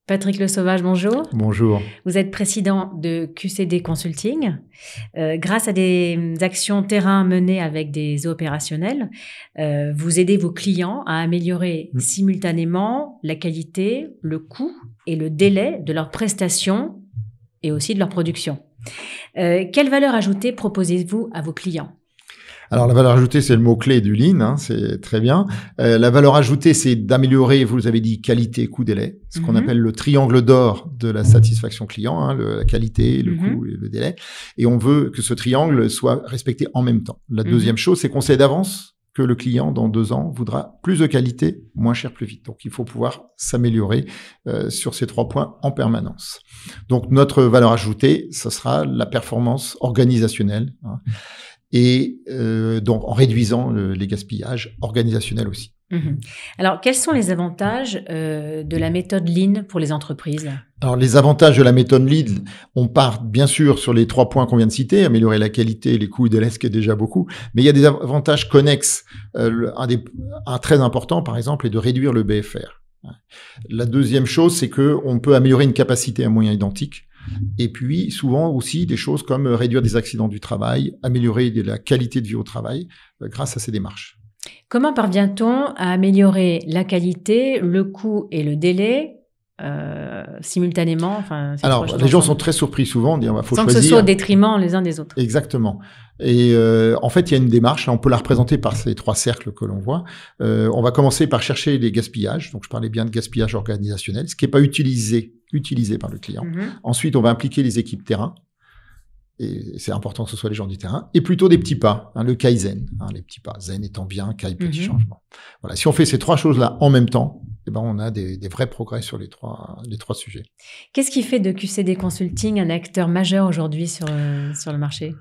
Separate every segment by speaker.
Speaker 1: Patrick Le Sauvage, bonjour.
Speaker 2: Bonjour.
Speaker 1: Vous êtes président de QCD Consulting. Grâce à des actions terrain menées avec des opérationnels, vous aidez vos clients à améliorer simultanément la qualité, le coût et le délai de leurs prestations et aussi de leur production. Quelle valeur ajoutée proposez-vous à vos clients ?
Speaker 2: Alors, la valeur ajoutée, c'est le mot-clé du Lean, c'est très bien. La valeur ajoutée, c'est d'améliorer, vous avez dit, qualité, coût, délai, ce qu'on appelle le triangle d'or de la satisfaction client, la qualité, le coût et le délai. Et on veut que ce triangle soit respecté en même temps. La deuxième chose, c'est qu'on sait d'avance que le client, dans 2 ans, voudra plus de qualité, moins cher, plus vite. Donc, il faut pouvoir s'améliorer sur ces 3 points en permanence. Donc, notre valeur ajoutée, ce sera la performance organisationnelle, et donc en réduisant les gaspillages organisationnels aussi.
Speaker 1: Alors, quels sont les avantages de la méthode Lean pour les entreprises ?
Speaker 2: Alors, les avantages de la méthode Lean, on part bien sûr sur les 3 points qu'on vient de citer, améliorer la qualité, les coûts et délais, ce qui est déjà beaucoup, mais il y a des avantages connexes. Un très important, par exemple, est de réduire le BFR. La deuxième chose, c'est que on peut améliorer une capacité à moyens identiques. Et puis, souvent aussi, des choses comme réduire des accidents du travail, améliorer la qualité de vie au travail grâce à ces démarches.
Speaker 1: Comment parvient-on à améliorer la qualité, le coût et le délai simultanément
Speaker 2: Alors, les gens sont très surpris souvent, dire faut choisir.
Speaker 1: Sans que ce soit au détriment les uns des autres.
Speaker 2: Exactement. Et en fait, il y a une démarche, on peut la représenter par ces 3 cercles que l'on voit. On va commencer par chercher les gaspillages, donc je parlais bien de gaspillage organisationnel, ce qui n'est pas utilisé par le client. Ensuite, on va impliquer les équipes terrain, et c'est important que ce soit les gens du terrain, et plutôt des petits pas, le Kaizen, les petits pas, zen étant bien, Kai petit changement. Voilà, si on fait ces 3 choses-là en même temps, on a des vrais progrès sur les trois sujets.
Speaker 1: Qu'est-ce qui fait de QCD Consulting un acteur majeur aujourd'hui sur le marché ?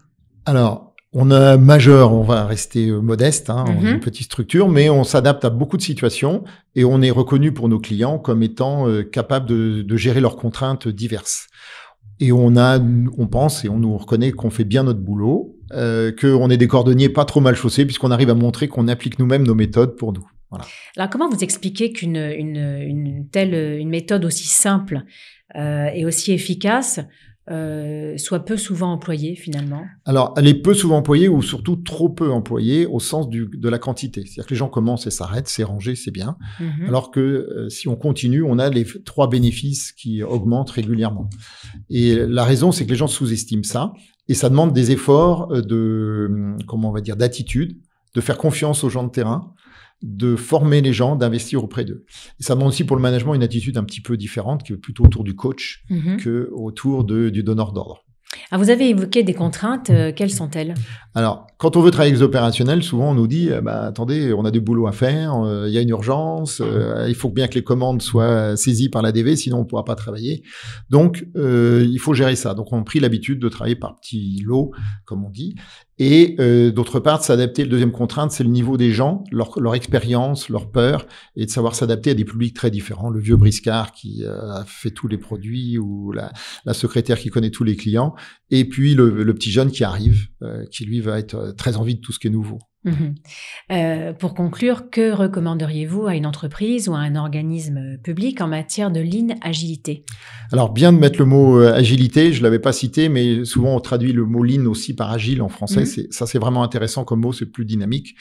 Speaker 2: Alors, on a majeur, on va rester modeste, on est une petite structure, mais on s'adapte à beaucoup de situations et on est reconnu pour nos clients comme étant capable de gérer leurs contraintes diverses. Et on pense et on nous reconnaît qu'on fait bien notre boulot, qu'on est des cordonniers pas trop mal chaussés puisqu'on arrive à montrer qu'on applique nous-mêmes nos méthodes pour nous. Voilà.
Speaker 1: Alors, comment vous expliquez qu'une méthode aussi simple et aussi efficace soit peu souvent employée finalement ?
Speaker 2: Alors, elle est peu souvent employée ou surtout trop peu employée au sens de la quantité. C'est-à-dire que les gens commencent et s'arrêtent, c'est rangé, c'est bien. Alors que si on continue, on a les 3 bénéfices qui augmentent régulièrement. Et la raison, c'est que les gens sous-estiment ça et ça demande des efforts d'attitude, de faire confiance aux gens de terrain, de former les gens, d'investir auprès d'eux. Et ça demande aussi pour le management une attitude un petit peu différente, qui est plutôt autour du coach que autour du donneur d'ordre.
Speaker 1: Alors vous avez évoqué des contraintes, quelles sont-elles ?
Speaker 2: Alors, quand on veut travailler avec les opérationnels, souvent on nous dit attendez, on a du boulot à faire, il y a une urgence, il faut bien que les commandes soient saisies par la DV, sinon on ne pourra pas travailler. Donc, il faut gérer ça. Donc, on a pris l'habitude de travailler par petits lots, comme on dit. Et d'autre part, de s'adapter. La deuxième contrainte, c'est le niveau des gens, leur expérience, leur peur, et de savoir s'adapter à des publics très différents. Le vieux briscard qui a fait tous les produits, ou la secrétaire qui connaît tous les clients, et puis le petit jeune qui arrive, qui lui va être très envie de tout ce qui est nouveau.
Speaker 1: Pour conclure, que recommanderiez-vous à une entreprise ou à un organisme public en matière de Lean Agilité ?
Speaker 2: Alors, bien de mettre le mot agilité, je l'avais pas cité, mais souvent on traduit le mot Lean aussi par agile en français. C'est vraiment intéressant comme mot, c'est plus dynamique.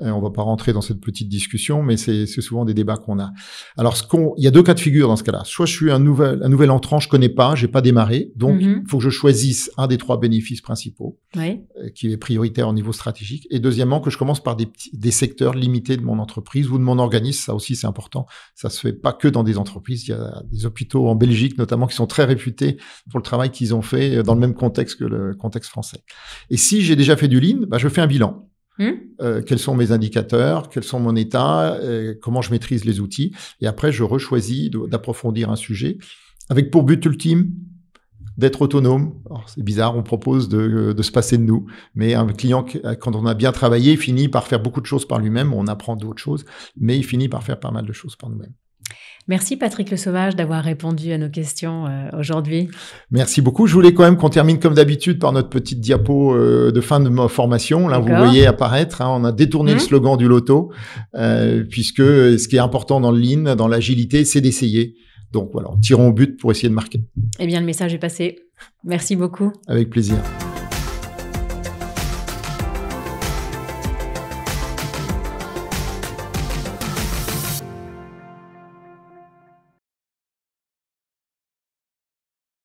Speaker 2: On va pas rentrer dans cette petite discussion, mais c'est souvent des débats qu'on a. Alors, il y a 2 cas de figure dans ce cas-là. Soit je suis un nouvel entrant, je connais pas, j'ai pas démarré, donc il faut que je choisisse un des 3 bénéfices principaux, qui est prioritaire au niveau stratégique. Et deuxièmement, que je commence par des secteurs limités de mon entreprise ou de mon organisme. Ça aussi, c'est important. Ça se fait pas que dans des entreprises. Il y a des hôpitaux en Belgique, notamment, qui sont très réputés pour le travail qu'ils ont fait dans le même contexte que le contexte français. Et si j'ai déjà fait du Lean, je fais un bilan. Quels sont mes indicateurs, quel sont mon état, comment je maîtrise les outils. Et après, je rechoisis d'approfondir un sujet avec pour but ultime d'être autonome. Alors, c'est bizarre, on propose de se passer de nous. Mais un client, quand on a bien travaillé, finit par faire beaucoup de choses par lui-même. On apprend d'autres choses, mais il finit par faire pas mal de choses par nous-mêmes.
Speaker 1: Merci Patrick Le Sauvage d'avoir répondu à nos questions aujourd'hui.
Speaker 2: Merci beaucoup. Je voulais quand même qu'on termine comme d'habitude par notre petite diapo de fin de ma formation. Là, vous voyez apparaître, on a détourné le slogan du loto, puisque ce qui est important dans le Lean, dans l'agilité, c'est d'essayer. Donc voilà, tirons au but pour essayer de marquer.
Speaker 1: Eh bien, le message est passé. Merci beaucoup.
Speaker 2: Avec plaisir.